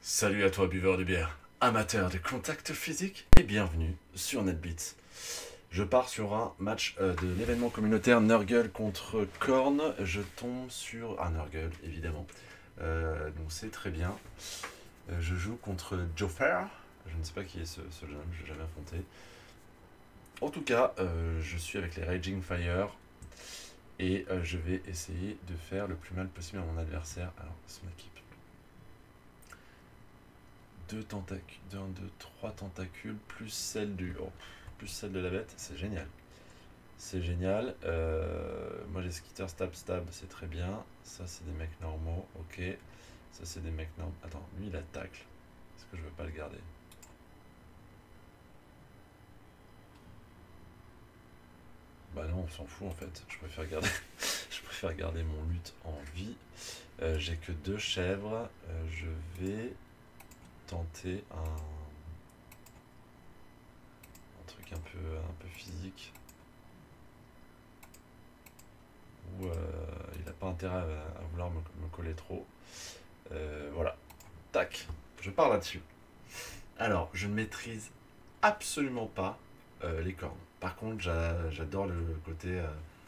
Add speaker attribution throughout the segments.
Speaker 1: Salut à toi buveur de bière, amateur de contact physique et bienvenue sur NetBeats. Je pars sur un match de l'événement communautaire Nurgle contre Korn. Je tombe sur un Nurgle évidemment, donc c'est très bien. Je joue contre Jofer, je ne sais pas qui est ce jeune homme, je l'ai jamais affronté. En tout cas, je suis avec les Raging Fire et je vais essayer de faire le plus mal possible à mon adversaire. Alors, son équipe. Deux tentacules, 1, 2, 3 tentacules, plus celle plus celle de la bête, c'est génial. C'est génial. Moi j'ai skitter, stab, stab, c'est très bien. Ça c'est des mecs normaux, ok. Ça c'est des mecs normaux. Attends, lui il attaque. Est-ce que je veux pas le garder? Bah non, on s'en fout en fait. Je préfère garder, je préfère garder mon lutte en vie. J'ai que deux chèvres. Je vais tenter un truc un peu physique. Où il n'a pas intérêt à vouloir me coller trop. Voilà. Tac. Je pars là-dessus. Alors, je ne maîtrise absolument pas les cornes. Par contre, j'adore le côté.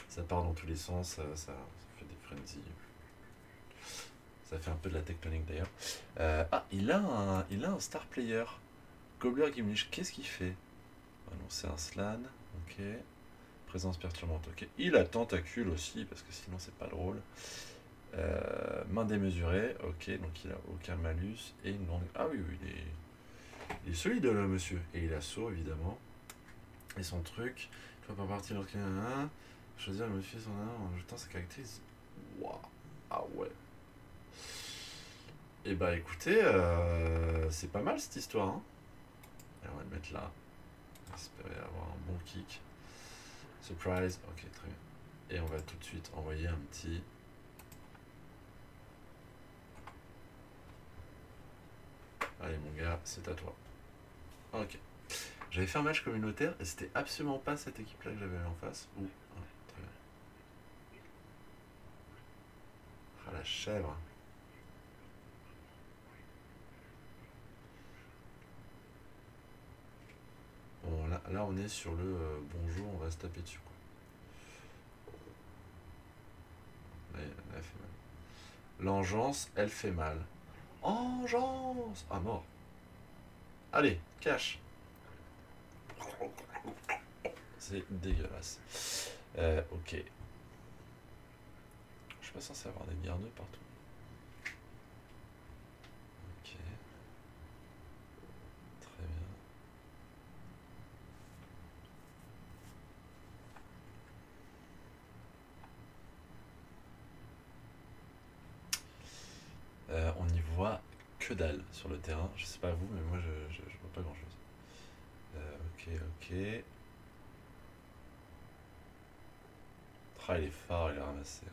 Speaker 1: Ça part dans tous les sens. Ça fait des frenzies. Ça fait un peu de la tectonique d'ailleurs. Il a un star player. Gobbler Gimlich. Qu'est-ce qu'il fait? Ah non, c'est un slan. Ok. Présence perturbante. Ok. Il a tentacule aussi, parce que sinon c'est pas drôle. Main démesurée, ok, donc il a aucun malus et une longue. Ah oui, oui, il est solide là, monsieur. Et il a saut évidemment. Et son truc, tu vas pas partir lorsqu'il y en a un. Choisir le modifier son arme en ajoutant sa caractéristique. Waouh, ah ouais. Et bah écoutez, c'est pas mal cette histoire. Hein. Et on va le mettre là. Espérer avoir un bon kick. Surprise, ok, très bien. Et on va tout de suite envoyer un petit. Allez mon gars, c'est à toi. Ok. J'avais fait un match communautaire et c'était absolument pas cette équipe-là que j'avais en face. Ouh, ouais, très bien. Ah la chèvre. Bon, là on est sur le bonjour, on va se taper dessus quoi. Là, elle fait mal. L'engeance, elle fait mal. Engeance. Ah mort. Allez, cache. C'est dégueulasse. Ok. Je suis pas censé avoir des gardes partout. Ok. Très bien. On y voit que dalle sur le terrain. Je sais pas vous, mais moi je vois pas grand chose. Ok, ok. Ah, il est fort, il a ramassé.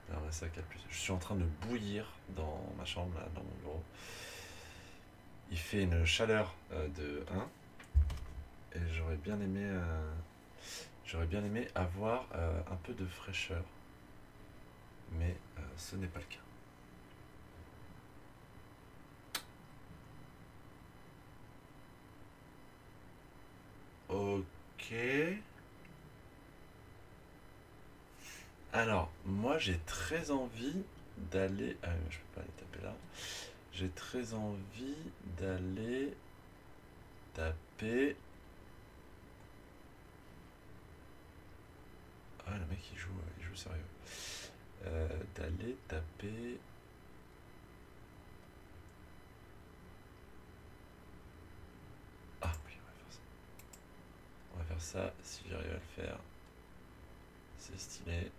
Speaker 1: Il a ramassé à 4 plus. Je suis en train de bouillir dans ma chambre, là, dans mon bureau. Il fait une chaleur de 1. Et j'aurais bien aimé avoir un peu de fraîcheur. Mais ce n'est pas le cas. Ok. Alors, moi j'ai très envie d'aller. Ah, je peux pas aller taper là. J'ai très envie d'aller taper. Ah, le mec il joue sérieux. D'aller taper. Ah oui, on va faire ça. On va faire ça si j'arrive à le faire. C'est stylé.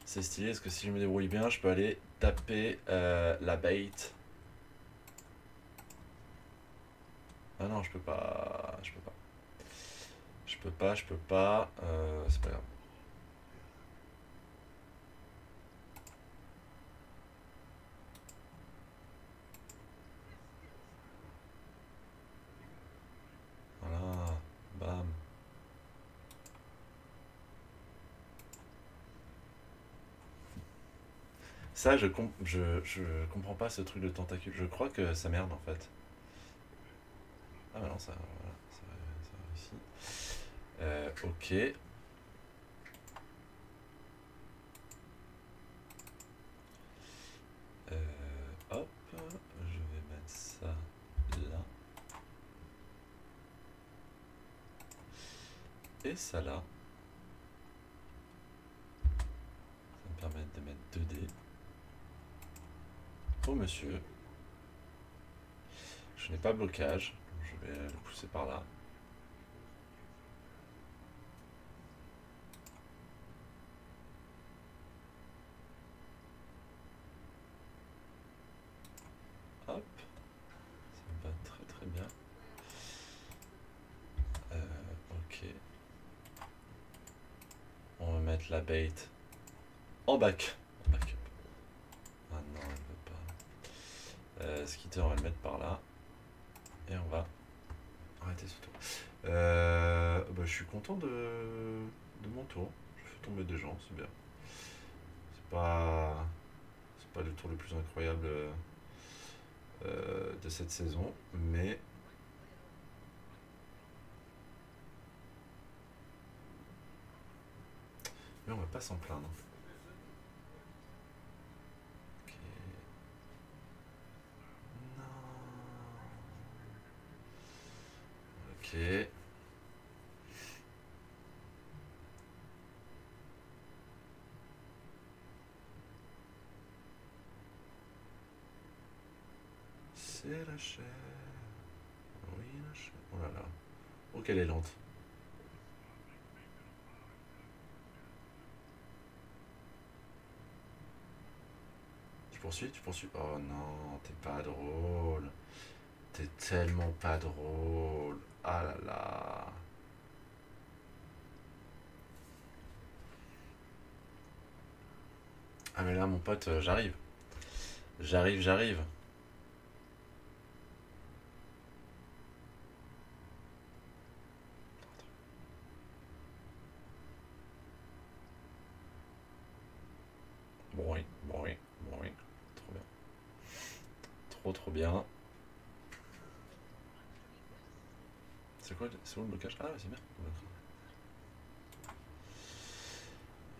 Speaker 1: C'est stylé parce que si je me débrouille bien, je peux aller taper la bait. Ah non, je peux pas. Je peux pas. Je peux pas, je peux pas. C'est pas grave. Voilà. Bam. Ça, je comprends pas ce truc de tentacule. Je crois que ça merde en fait. Ah bah non, ça, voilà, ça réussit. Ok. Hop, je vais mettre ça là. Et ça là. Ça me permet de mettre 2 dés. Oh monsieur. Je n'ai pas blocage. Je vais le pousser par là. Hop. Ça me va très très bien. Ok. On va mettre la bait en back. En backup. Ah non, elle ne veut pas. Skitter, on va le mettre par là. Et on va arrêter ce tour. Bah, je suis content de mon tour. Je fais tomber des gens, c'est bien. C'est pas le tour le plus incroyable de cette saison, mais on va pas s'en plaindre. Ok. Non. Ok. C'est la chair. Oui, la chair. Oh là là. Oh, qu'elle est lente. Tu poursuis, tu poursuis. Oh non, t'es pas drôle. T'es tellement pas drôle. Ah là là. Ah mais là, mon pote, j'arrive. J'arrive. Bon, oui. Trop bien. Trop bien. C'est quoi, c'est où le blocage? Ah, c'est bien.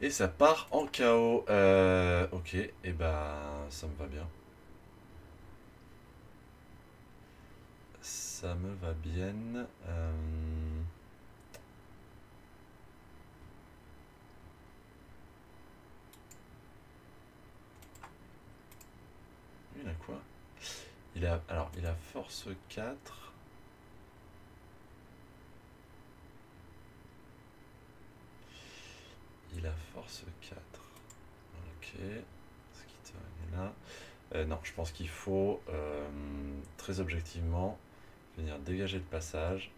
Speaker 1: Et ça part en KO. Ok, et bah ça me va bien. Ça me va bien. Il a quoi? Il a force 4. Il a force 4. Ok. Skitter, il est là. Non, je pense qu'il faut très objectivement venir dégager le passage.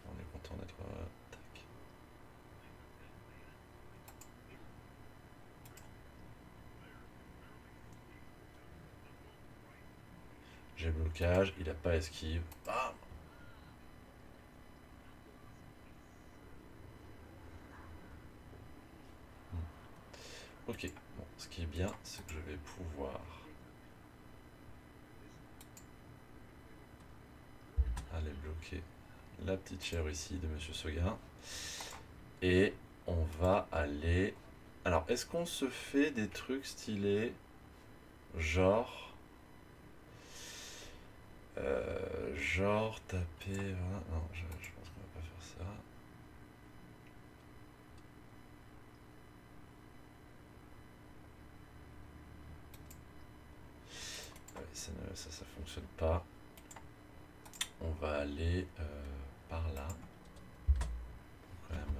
Speaker 1: On est content d'être... tac. J'ai blocage, il a pas esquive. Bam. Ok, bon, ce qui est bien, c'est que je vais pouvoir aller bloquer la petite chair ici de Monsieur Seguin. Et on va aller... Alors, est-ce qu'on se fait des trucs stylés? Genre... genre taper... Voilà. Non, je pense qu'on va pas faire ça. Ouais, ça fonctionne pas. On va aller par là. Pour quand même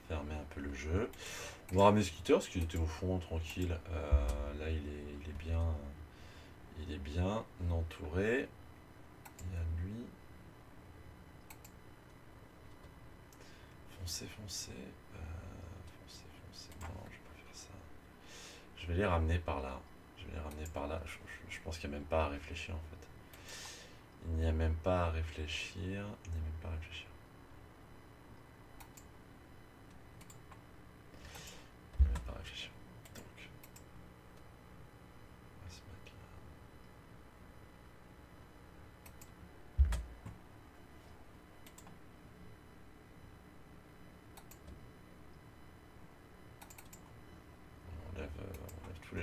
Speaker 1: fermer un peu le jeu. On va ramener Skitter, parce qu'il était au fond, tranquille. Là, il est bien entouré. Il y a lui. Foncez. Foncez. Non, je vais pas faire ça. Je vais les ramener par là. Je pense qu'il n'y a même pas à réfléchir en fait. Il n'y a même pas à réfléchir.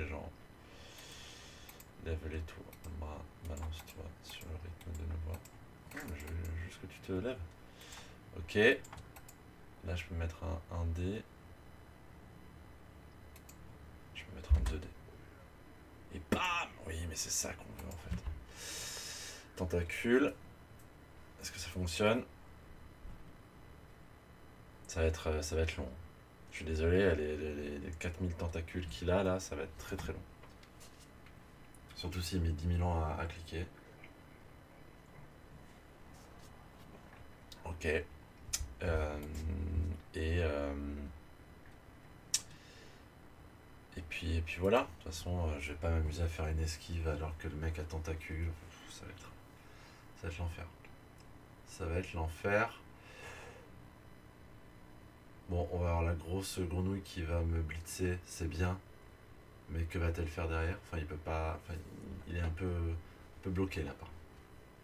Speaker 1: les gens. Lève les tours. Balance-toi sur le rythme de nos voix. Je veux juste que tu te lèves. Ok. Là, je peux mettre un 1D. Je peux mettre un 2D. Et bam! Oui, mais c'est ça qu'on veut en fait. Tentacule. Est-ce que ça fonctionne? Ça va être long. Je suis désolé, les 4000 tentacules qu'il a là, ça va être très très long. Surtout s'il met 10 000 ans à cliquer. Ok. Et puis voilà. De toute façon, je vais pas m'amuser à faire une esquive alors que le mec a tentacule. Ça va être l'enfer. Ça va être l'enfer. Bon, on va avoir la grosse grenouille qui va me blitzer, c'est bien. Mais que va-t-elle faire derrière? Enfin, il peut pas. Enfin, il est un peu bloqué là.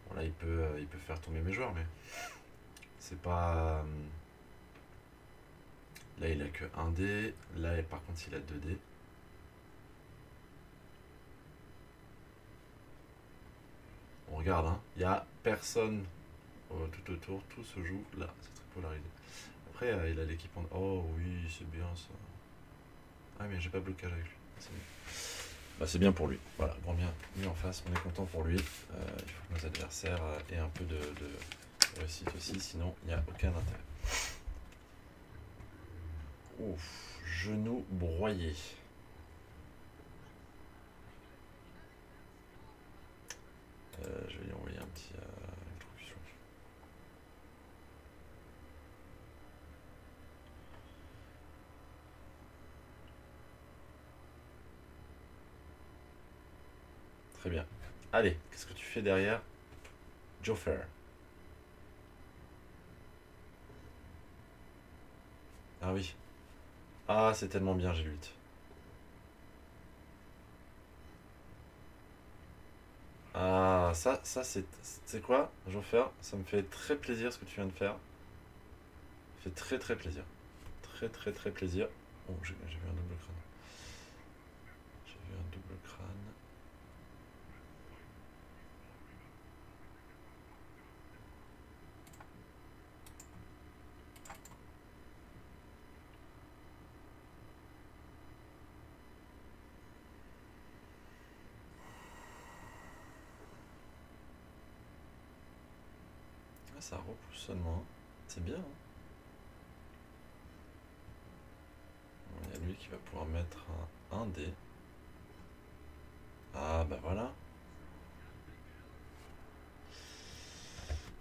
Speaker 1: Bon, là, il peut faire tomber mes joueurs, mais c'est pas. Là, il a que 1D. Là, par contre, il a 2D. On regarde, hein. Il n'y a personne tout autour. Tout se joue là. C'est très polarisé. Après, il a l'équipement. Oh oui, c'est bien ça. Ah, mais j'ai pas blocage avec lui. C'est bien. Bah, c'est bien pour lui. Voilà, grand bien mis en face. On est content pour lui. Il faut que nos adversaires aient un peu de réussite aussi. Sinon, il n'y a aucun intérêt. Ouf, genou broyé. Je vais lui envoyer un petit introduction. Très bien. Allez, qu'est-ce que tu fais derrière Joffer? Ah oui. Ah, c'est tellement bien, j'ai 8. Ah, ça c'est quoi, Joffer? Ça me fait très plaisir ce que tu viens de faire. Ça fait très très plaisir. Très très très plaisir. Oh, j'ai vu un double crâne. J'ai vu un double crâne. Ah, ça repousse seulement. C'est bien, hein. Bon, il y a lui qui va pouvoir mettre un dé. Ah, bah voilà.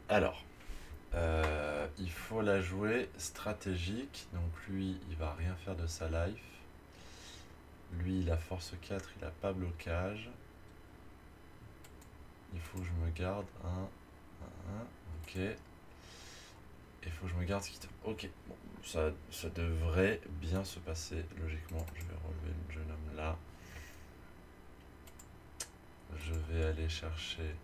Speaker 1: Alors, il faut la jouer stratégique. Donc lui, il va rien faire de sa life. Lui, il a force 4, il a pas blocage. Il faut que je me garde un. Ok. Il faut que je me garde ce qui... Ok, bon, ça devrait bien se passer logiquement. Je vais relever le jeune homme là. Je vais aller chercher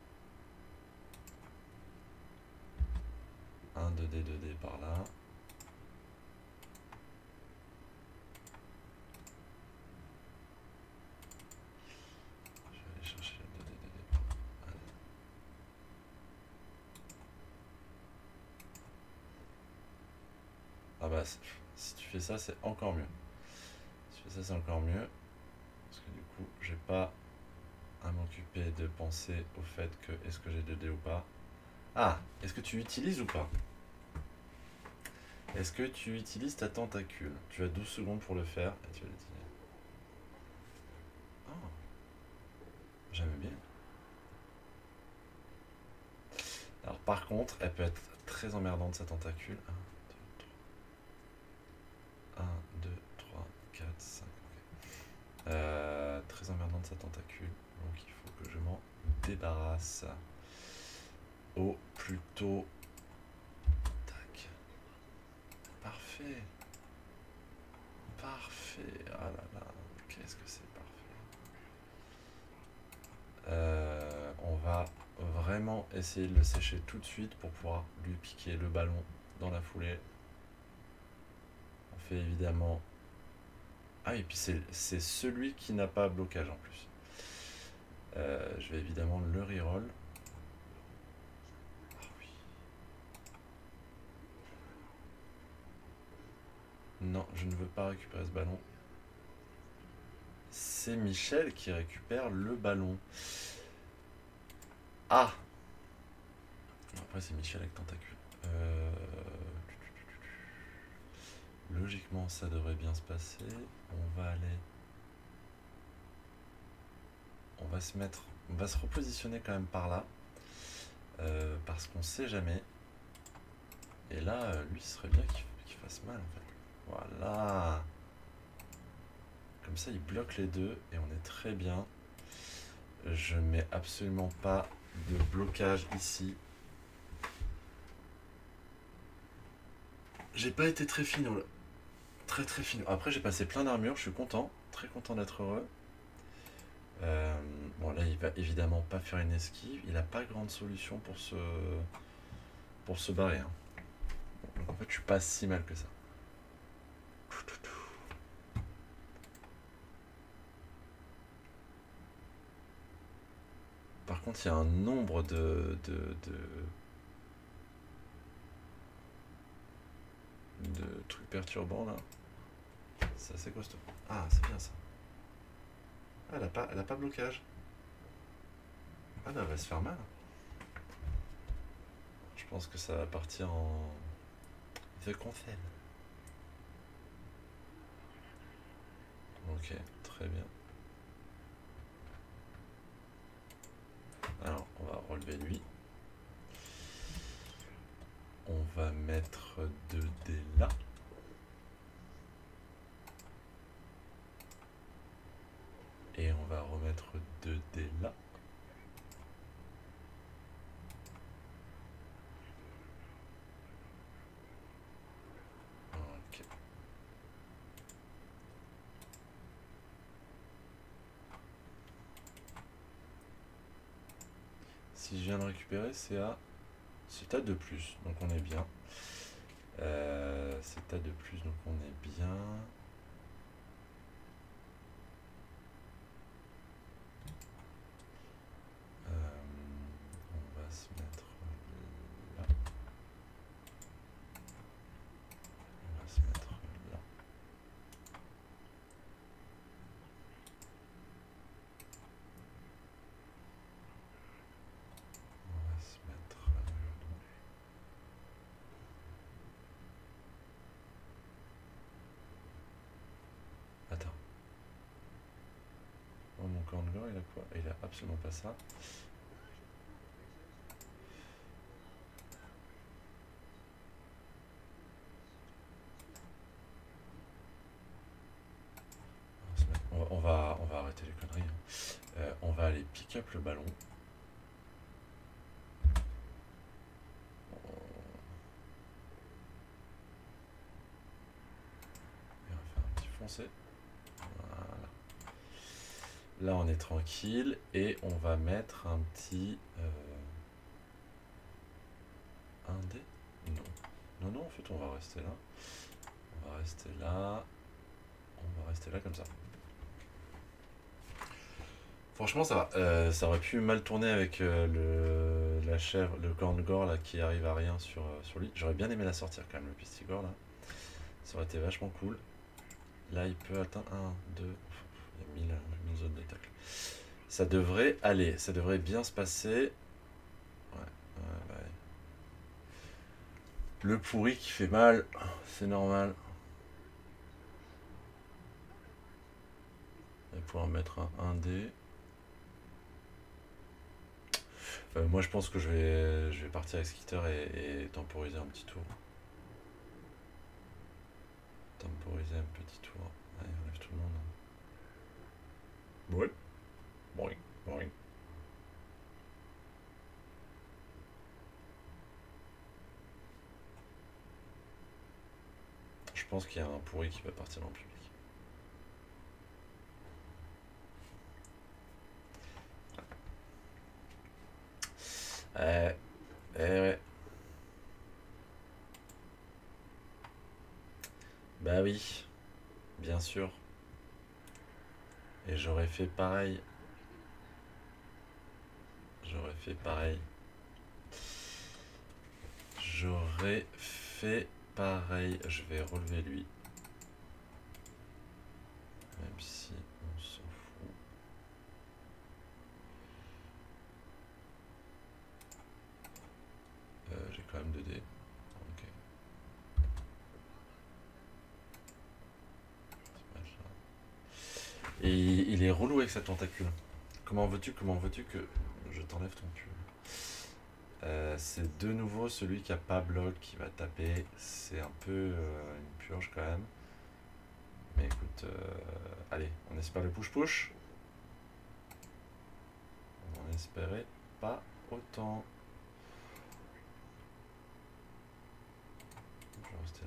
Speaker 1: un 2D, 2D par là. Je vais aller chercher le 2D, 2D par là. Allez. Ah bah, si tu fais ça, c'est encore mieux. Si tu fais ça, c'est encore mieux. Parce que du coup, j'ai pas à m'occuper de penser au fait que est-ce que j'ai 2D ou pas. Ah, est-ce que tu utilises ou pas? Est-ce que tu utilises ta tentacule? Tu as 12 secondes pour le faire et tu vas l'utiliser. Oh, j'aime bien. Alors par contre, elle peut être très emmerdante sa tentacule. 1, 2, 3, 4, 5. Très emmerdante sa tentacule. Donc il faut que je m'en débarrasse au plus tôt. Tac. Parfait. Parfait. Ah là là. Qu'est-ce que c'est parfait. On va vraiment essayer de le sécher tout de suite pour pouvoir lui piquer le ballon dans la foulée. On fait évidemment Ah, et puis c'est celui qui n'a pas blocage en plus. Je vais évidemment le reroll. Ah oui. Non, je ne veux pas récupérer ce ballon. C'est Michel qui récupère le ballon. Ah! Après, c'est Michel avec tentacule. Logiquement, ça devrait bien se passer. On va aller. On va se mettre. On va se repositionner quand même par là. Parce qu'on sait jamais. Et là, lui, ce serait bien qu'il fasse mal en fait. Voilà. Comme ça, il bloque les deux et on est très bien. Je mets absolument pas de blocage ici. J'ai pas été très finot là. Très très finot. Après, j'ai passé plein d'armures, je suis content. Très content d'être heureux. Bon, là, il va évidemment pas faire une esquive. Il a pas grande solution pour se barrer. Hein. Donc en fait, je suis pas si mal que ça. Par contre, il y a un nombre de trucs perturbants là. C'est assez costaud. Ah, c'est bien ça. Ah, elle a pas blocage. Ah, là, elle va se faire mal. Je pense que ça va partir en The Confel. Ok, très bien. Alors, on va relever lui. On va mettre 2 dés là. Et on va remettre 2 dés là. Ok. Si je viens de récupérer, c'est à 2 plus, donc on est bien. C'est à 2 plus, donc on est bien. On va se mettre là. On va se mettre là. On va se mettre là. Attends. Oh, mon corps de gore, il a quoi? Il a absolument pas ça. On va arrêter les conneries. Hein. On va aller pick up le ballon. Et on va faire un petit foncé. Voilà. Là, on est tranquille. Et on va mettre un petit... un dé? Non. Non, non, en fait, on va rester là. On va rester là. On va rester là comme ça. Franchement, ça va. Ça aurait pu mal tourner avec la chèvre, le corn gore là qui arrive à rien sur lui. J'aurais bien aimé la sortir quand même, le pistigore là. Ça aurait été vachement cool. Là, il peut atteindre 1, 2. Il y a 1000 zones de tacle. Ça devrait aller. Ça devrait bien se passer. Ouais. Le pourri qui fait mal. C'est normal. On va pouvoir mettre un dé. Moi, je pense que je vais partir avec Skitter et temporiser un petit tour. Temporiser un petit tour. Allez, on enlève tout le monde. Ouais. Boing. Je pense qu'il y a un pourri qui va partir dans le public. Ouais. Bah oui, bien sûr. Et j'aurais fait pareil. J'aurais fait pareil. J'aurais fait pareil. Je vais relever lui. Même si on s'en fout. J'ai quand même 2 dés. Ok. Et il est relou avec sa tentacule. Comment veux-tu que je t'enlève ton pull? C'est de nouveau celui qui a pas bloc qui va taper. C'est un peu une purge quand même. Mais écoute, allez, on espère le push-push. On en espérait pas autant. Je vais rester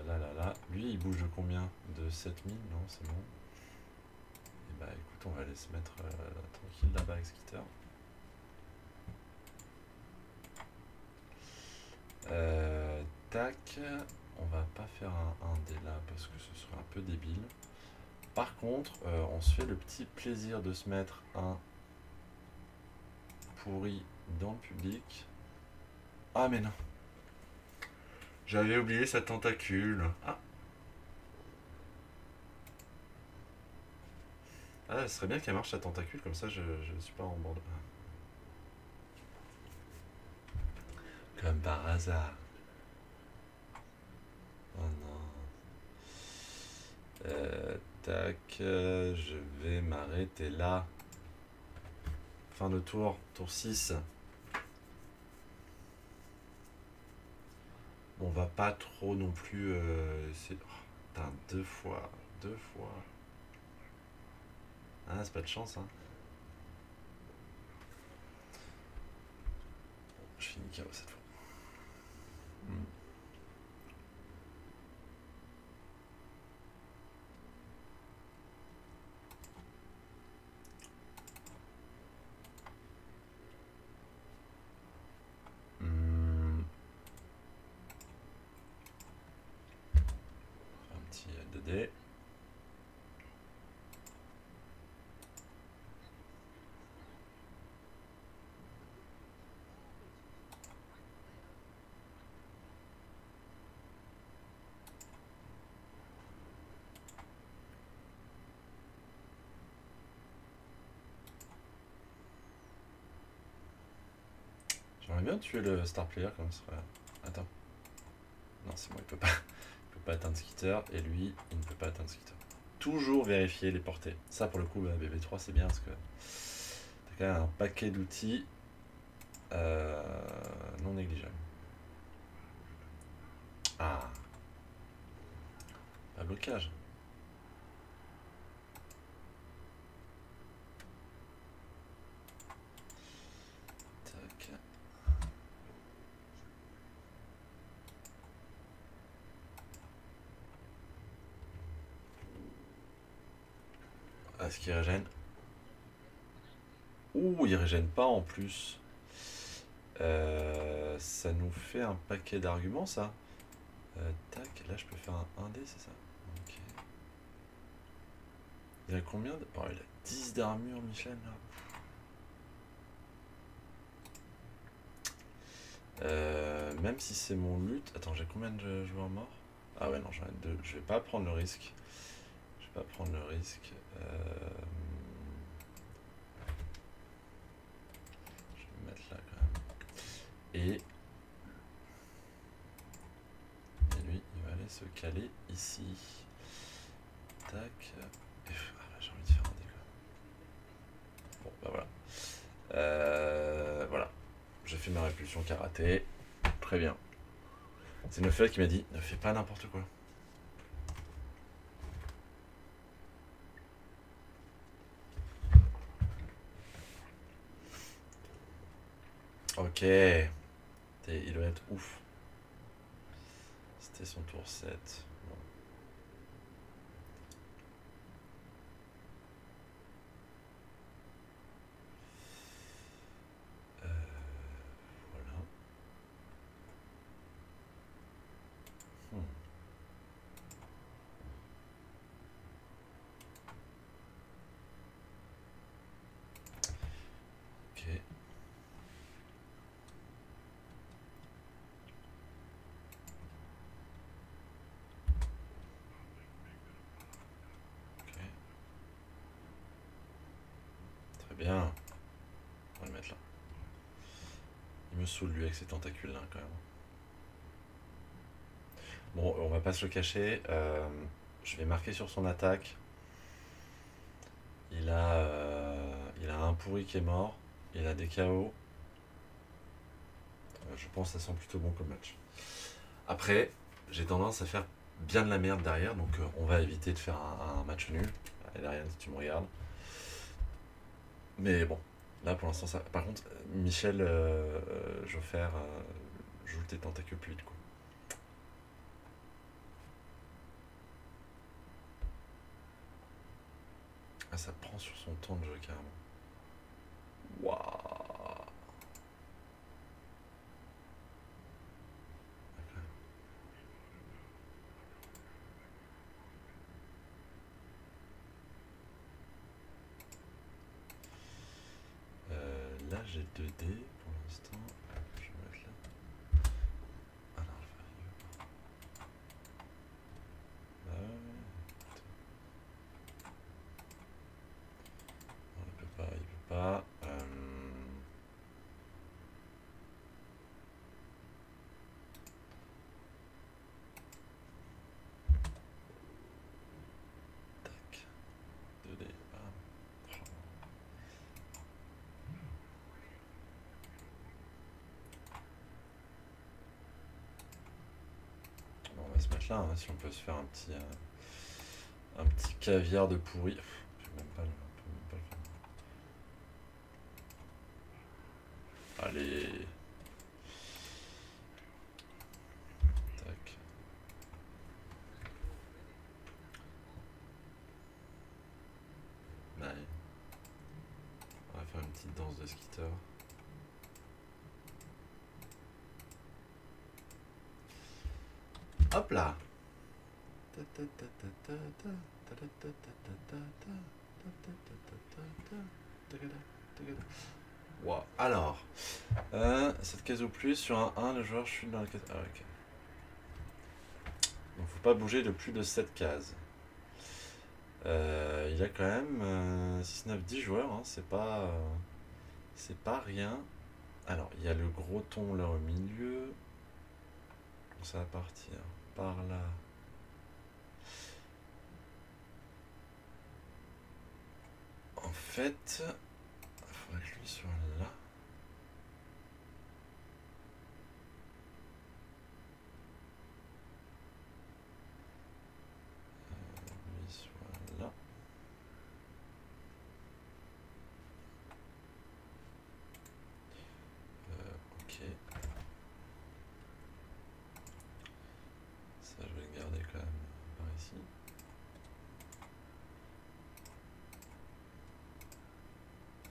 Speaker 1: là, là. Lui, il bouge de combien? De 7000? Non, c'est bon. Et bah écoute, on va aller se mettre tranquille là-bas avec Skitter. Tac. On va pas faire un dé là parce que ce serait un peu débile. Par contre, on se fait le petit plaisir de se mettre un pourri dans le public. Ah mais non. J'avais oublié sa tentacule. Ah. Ah, ce serait bien qu'elle marche sa tentacule, comme ça je suis pas en bord. Comme par hasard. Oh non. Tac, je vais m'arrêter là. Fin de tour, tour 6. On va pas trop non plus. C'est. Oh, putain, 2 fois. 2 fois. Ah, c'est pas de chance, hein. Je finis KO cette fois. Un petit 2D. J'aimerais bien tuer le star player comme ça. Attends. Non, c'est bon, il peut pas. Il peut pas atteindre Skitter. Et lui, il ne peut pas atteindre Skitter. Toujours vérifier les portées. Ça, pour le coup, BB3, c'est bien parce que t'as quand même un paquet d'outils non négligeables. Ah. Pas blocage. Tac. Est-ce qu'il régène? Ouh, il régène pas en plus. Ça nous fait un paquet d'arguments, ça. Tac, là je peux faire un dé, c'est ça? Ok. Il a combien de... Oh, il a 10 d'armure, Michel, là. Même si c'est mon lutte... Attends, j'ai combien de joueurs morts? Ah ouais, non, j'en ai 2. Je vais pas prendre le risque. Je vais pas prendre le risque. Je vais me mettre là, quand même. Et lui, il va aller se caler ici. Tac. Ah, j'ai envie de faire un dé, quoi. Bon, bah voilà. Voilà. J'ai fait ma répulsion karaté. Très bien. C'est Neufeld qui m'a dit ne fais pas n'importe quoi. Ok. Il doit être ouf. C'était son tour 7. Bon. Voilà. Bien. On va le mettre là. Il me saoule lui avec ses tentacules là quand même. Bon, on va pas se le cacher. Je vais marquer sur son attaque. Il a un pourri qui est mort. Il a des KO. Je pense que ça sent plutôt bon comme match. Après, j'ai tendance à faire bien de la merde derrière, donc on va éviter de faire un match nul. Allez, Ariane, si tu me regardes. Mais bon, là pour l'instant, ça. Par contre, Michel Joffer joue tes tentacules plus vite, quoi. Ah, ça prend sur son temps de jeu carrément. Waouh! Là, j'ai 2 dés pour l'instant. Je vais mettre là. Ah non, je vais arriver. Bah ouais. Non, il peut pas, il peut pas. Tac. 2 dés. Bam. Bon, on va se mettre là, hein, si on peut se faire un petit caviar de pourri. Je vais même pas le faire. Allez. Tac. Allez. On va faire une petite danse de skitter. Hop là. Wow. Alors, cette case au plus, sur un 1, le joueur chute dans la case. Ah, ok. Donc, faut pas bouger de plus de 7 cases. Il y a quand même 6, 9, 10 joueurs, hein, c'est pas rien. Alors, il y a le gros ton là au milieu. Ça va partir par là. En fait, il faudrait que lui soit là. Lui soit là. Ok. Ça, je vais le garder quand même par ici.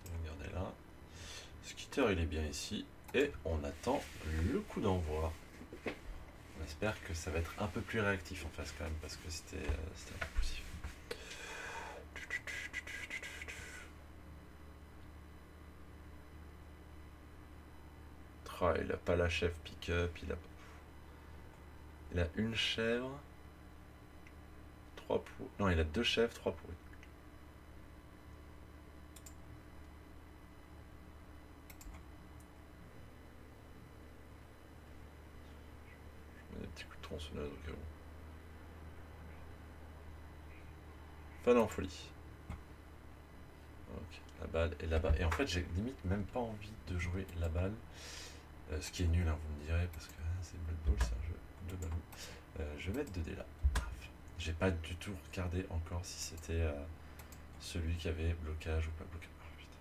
Speaker 1: Je vais le garder là. Skitter, il est bien ici. Et on attend le coup d'envoi. On espère que ça va être un peu plus réactif en face quand même, parce que c'était impulsif. Oh, il a pas la chèvre pick-up, il a une chèvre, 3 pourris. Non, il a 2 chèvres, 3 pourris. Je mets des petits coups de tronçonneuse au cas où. Fan en folie. Ok, la balle est là-bas. Et en fait, j'ai limite même pas envie de jouer la balle. Ce qui est nul, hein, vous me direz, parce que c'est Blood Bowl, c'est un jeu de ballon. Je vais mettre 2 dés là. J'ai pas du tout regardé encore si c'était celui qui avait blocage ou pas blocage. Oh, putain.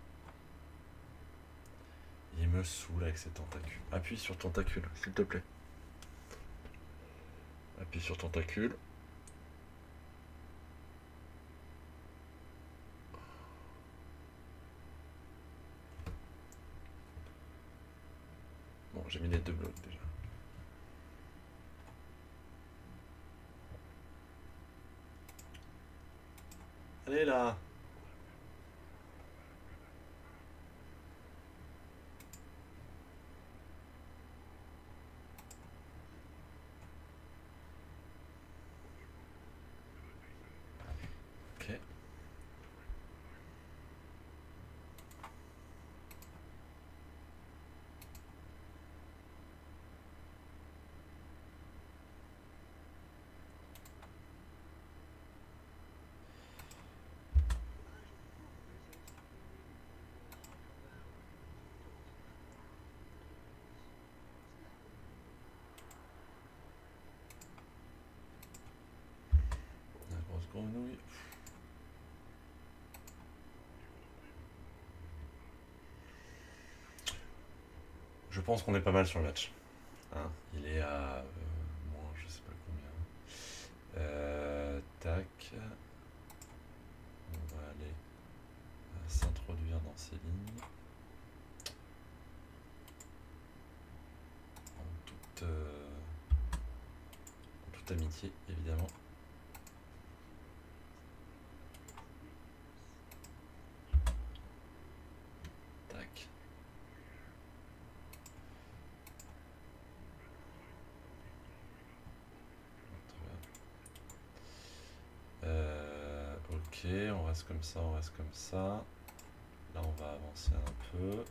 Speaker 1: Il me saoule avec ses tentacules. Appuie sur tentacule, s'il te plaît. Appuie sur tentacule. Bon, j'ai mis les 2 blocs déjà. Allez là. Ok. grenouille. Je pense qu'on est pas mal sur le match. Hein, il est à moins je sais pas combien. Tac. On va aller s'introduire dans ces lignes. En toute amitié, évidemment. Tac. Ok, on reste comme ça, on reste comme ça. Là, on va avancer un peu.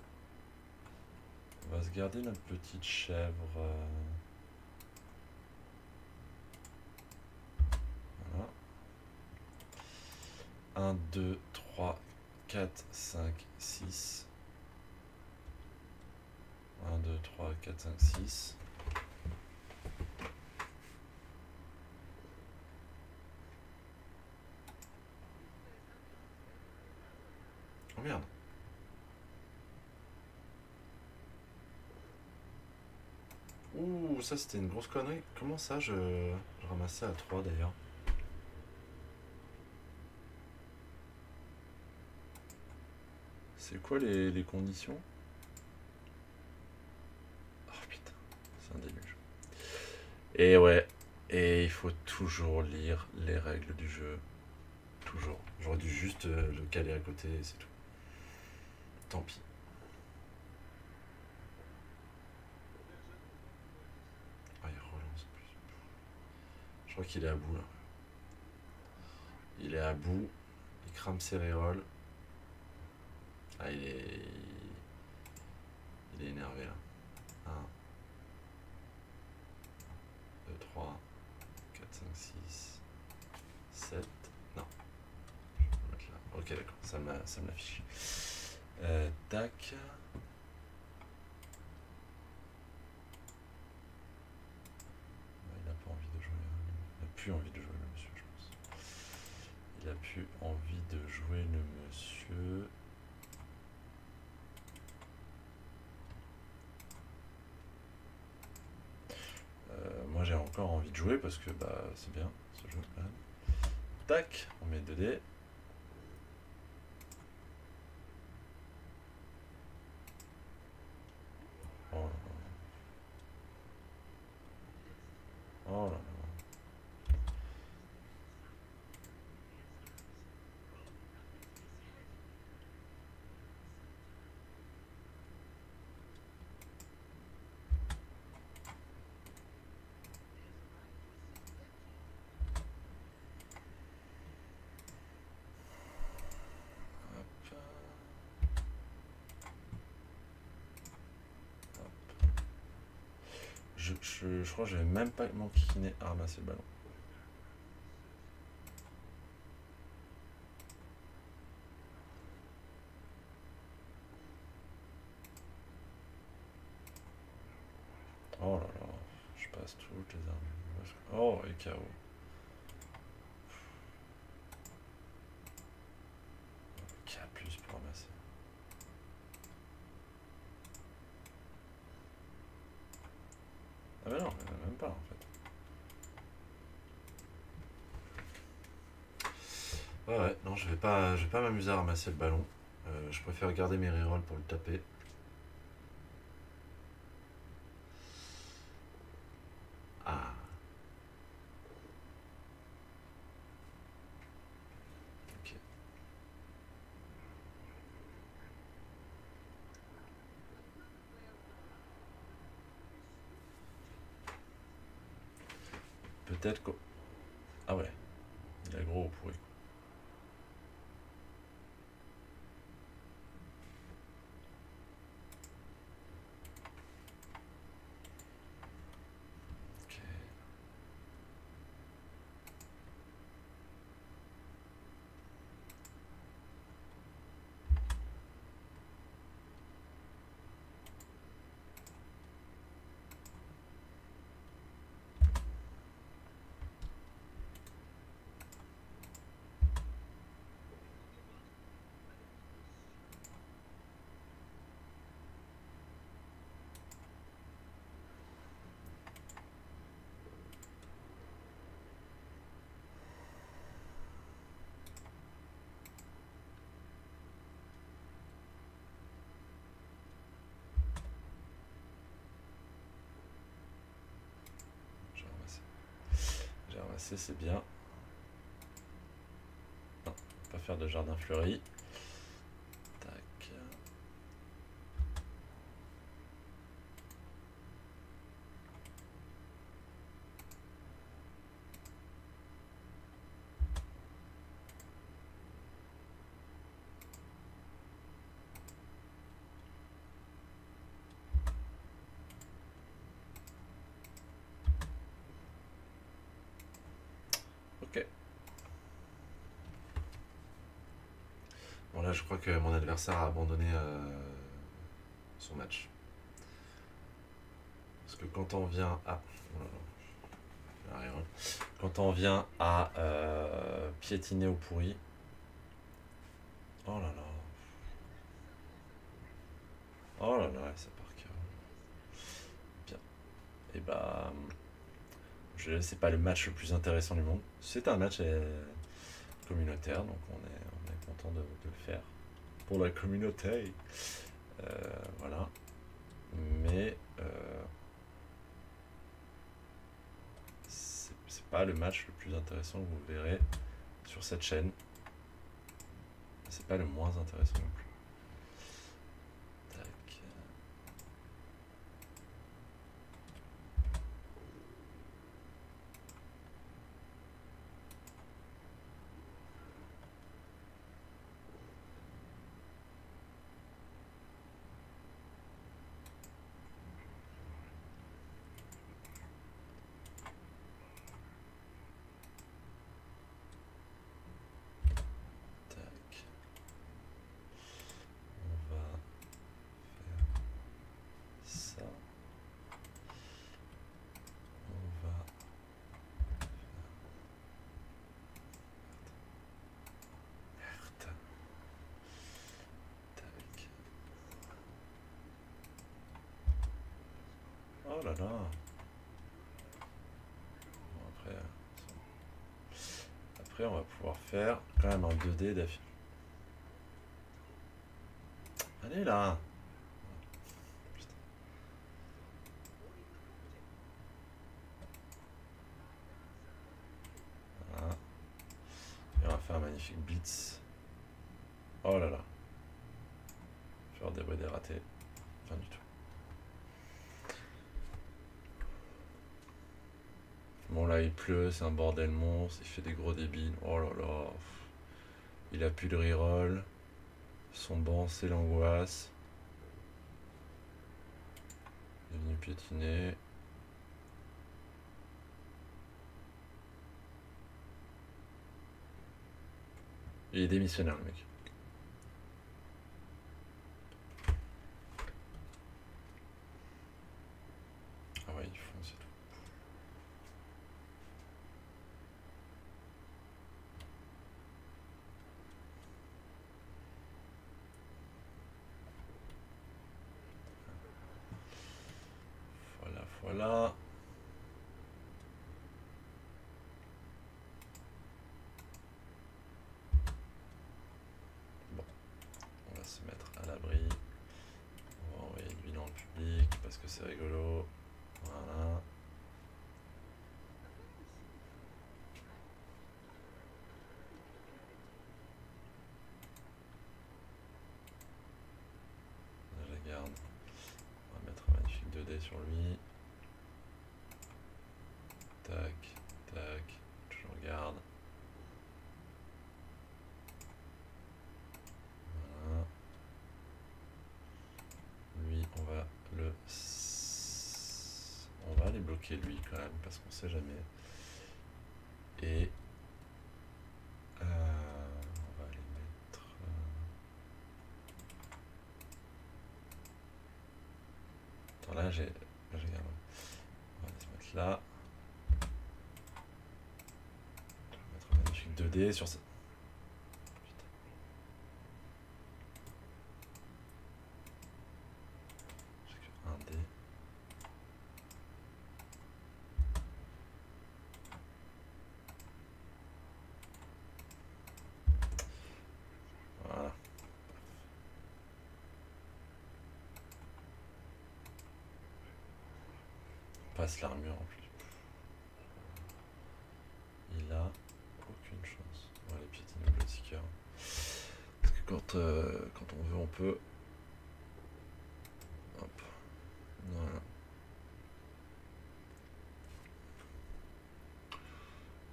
Speaker 1: On va se garder notre petite chèvre. Voilà. 1, 2, 3, 4, 5, 6. 1, 2, 3, 4, 5, 6. Oh merde. Ouh, ça c'était une grosse connerie. Comment ça je ramassais à 3 d'ailleurs? C'est quoi les conditions? Oh putain, c'est un déluge. Et ouais, et il faut toujours lire les règles du jeu. Toujours. J'aurais dû juste le caler à côté et c'est tout. Tant pis. Ah, il relance en plus. Je crois qu'il est à bout là. Il est à bout. Il crame ses rerolls. Ah, il est énervé là. 1, 2, 3, 4, 5, 6, 7. Non. Je vais le mettre là. Ok, d'accord. Ça me l'affiche. Tac. Il n'a pas envie de jouer. Il n'a plus envie de jouer le monsieur, je pense. Il a plus envie de jouer le monsieur. Moi j'ai encore envie de jouer parce que bah c'est bien ce jeu quand même. Tac, on met 2 dés. Oh là là. Oh là là. Je crois que je vais même pas m'enquiquiner à ramasser le ballon. Oh là là, je passe toutes les armes. Oh, et KO. K plus pour ramasser. Ah bah non, même pas en fait. Ouais, non, je vais pas m'amuser à ramasser le ballon. Je préfère garder mes rerolls pour le taper. Ah. Ok. Peut-être que... Ah ouais. Il a gros pourri. Ok. passer, c'est bien. Non, pas faire de jardin fleuri. Tac. Ok. Bon là je crois que mon adversaire a abandonné son match. Parce que quand on vient à... Oh là là, rien. Quand on vient à piétiner au pourri... Oh là là. Oh là là, ça part cœur. Bien. Et bah... C'est pas le match le plus intéressant du monde. C'est un match communautaire, donc on est content de le faire pour la communauté. Voilà. Mais c'est pas le match le plus intéressant que vous verrez sur cette chaîne. C'est pas le moins intéressant non plus. Tac. Tac. On va faire ça. On va merde. Tac. Oh là là. Bon, après, on va pouvoir faire quand même un 2D d'affilée. Allez là. Putain. Voilà. Et on va faire un magnifique blitz. Oh là là. Faire des des ratés. Enfin du tout. Bon là il pleut, c'est un bordel monstre, il fait des gros débiles. Oh là là. Il a plus de reroll. Son banc c'est l'angoisse. Il est venu piétiner. Il est démissionnaire le mec. Ah ouais, ils font, c'est tout. Voilà, voilà. Bon, on va se mettre à l'abri. On va envoyer lui dans le public parce que c'est rigolo. Voilà. Je garde. On va mettre un magnifique 2D sur lui. Tac, tac. Je regarde. Voilà. Lui, on va aller bloquer lui quand même parce qu'on sait jamais. Et on va aller mettre. Attends, là j'ai. On va aller se mettre là. On va mettre un magnifique 2D sur ça. Un D. Voilà. Passe l'armure en plus. quand on veut, on peut. Hop. Voilà.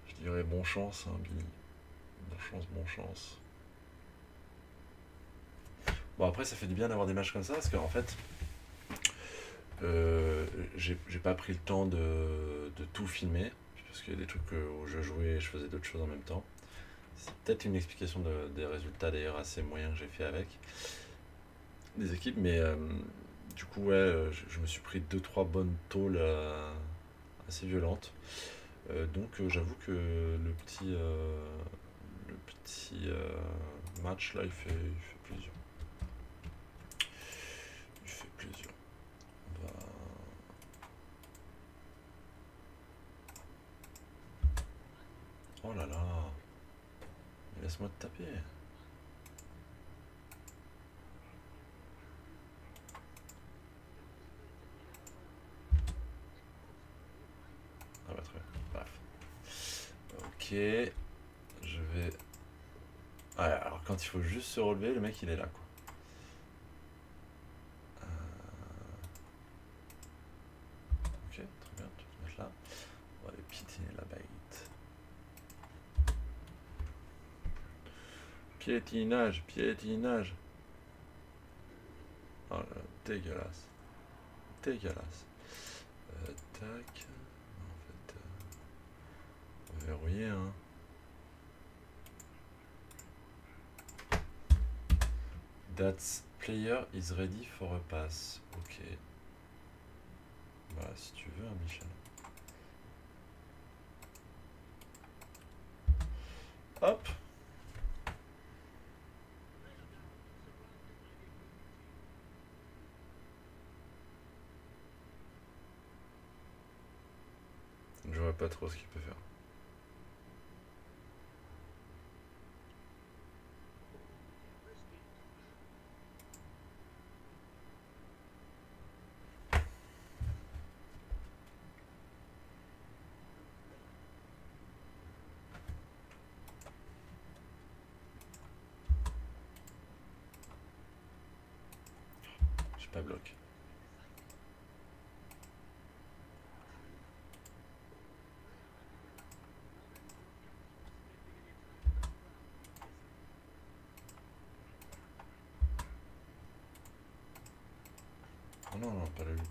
Speaker 1: Je dirais bon chance, hein, Billy. Bon chance, bon chance. Bon, après, ça fait du bien d'avoir des matchs comme ça, parce qu'en fait, j'ai pas pris le temps de tout filmer, parce qu'il y a des trucs où je jouais et je faisais d'autres choses en même temps. C'est peut-être une explication des résultats d'ailleurs assez moyens que j'ai fait avec des équipes, mais du coup, ouais, je me suis pris 2-3 bonnes tôles assez violentes. Donc, j'avoue que le petit match là, il fait plaisir. Il fait plaisir. On va... Oh là là, laisse-moi te taper. Ah bah très bien, bref. Ok, je vais... Ouais, alors quand il faut juste se relever, le mec il est là quoi. Ok, très bien, tu peux te mettre là. On va aller piétiner la bête. Piétinage, piétinage. Oh là, dégueulasse. Dégueulasse. Tac. En fait, verrouillé, hein. That player is ready for a pass. Ok. Bah, si tu veux, hein, Michel. Hop. Je vois pas trop ce qu'il peut faire. J'ai pas bloqué. Oh non, non, pas la lutte.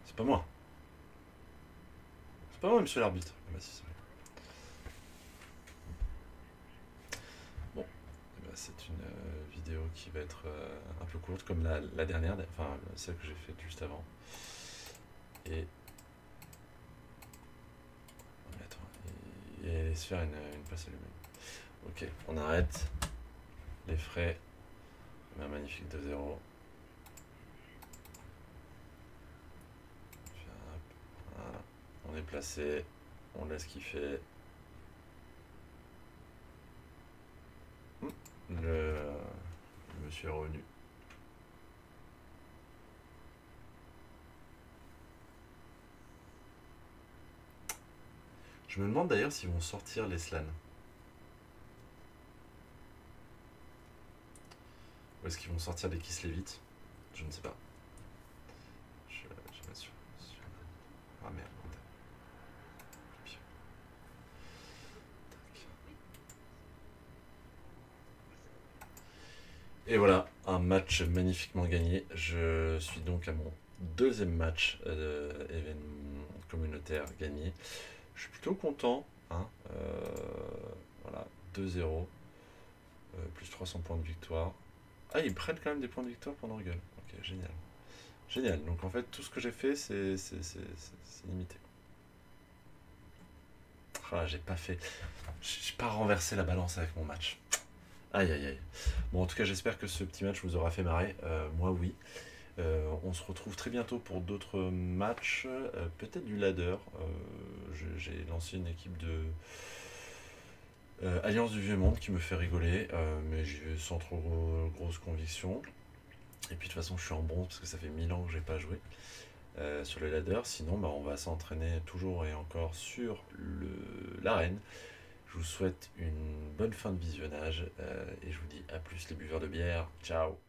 Speaker 1: C'est pas moi. C'est pas moi, monsieur l'arbitre. Ah bah si, c'est vrai. Bon, eh ben, c'est une vidéo qui va être un peu courte, comme la dernière, enfin celle que j'ai faite juste avant. Et... Mais attends, il allait se faire une passe à lui-même. Ok, on arrête. Les frais. On a un magnifique 2-0. Voilà. On est placé. On laisse kiffer. Le monsieur est revenu. Je me demande d'ailleurs s'ils vont sortir les slans. Ou est-ce qu'ils vont sortir les Kislevites? Je ne sais pas. Je vais mettre sur... Ah merde. Et voilà, un match magnifiquement gagné. Je suis donc à mon deuxième match événement communautaire gagné. Je suis plutôt content. Hein, voilà, 2-0. Plus 300 points de victoire. Ah, ils prennent quand même des points de victoire pour Norgul. Ok, génial. Génial. Donc en fait, tout ce que j'ai fait, c'est limité. Ah, j'ai pas fait. J'ai pas renversé la balance avec mon match. Aïe aïe aïe. Bon, en tout cas, j'espère que ce petit match vous aura fait marrer. Moi, oui. On se retrouve très bientôt pour d'autres matchs. Peut-être du ladder. J'ai lancé une équipe de Alliance du Vieux Monde qui me fait rigoler. Mais j'y vais sans trop grosse conviction. Et puis de toute façon, je suis en bronze parce que ça fait 1000 ans que j'ai pas joué. sur le ladder. Sinon, on va s'entraîner toujours et encore sur l'arène. Je vous souhaite une bonne fin de visionnage et je vous dis à plus les buveurs de bière. Ciao!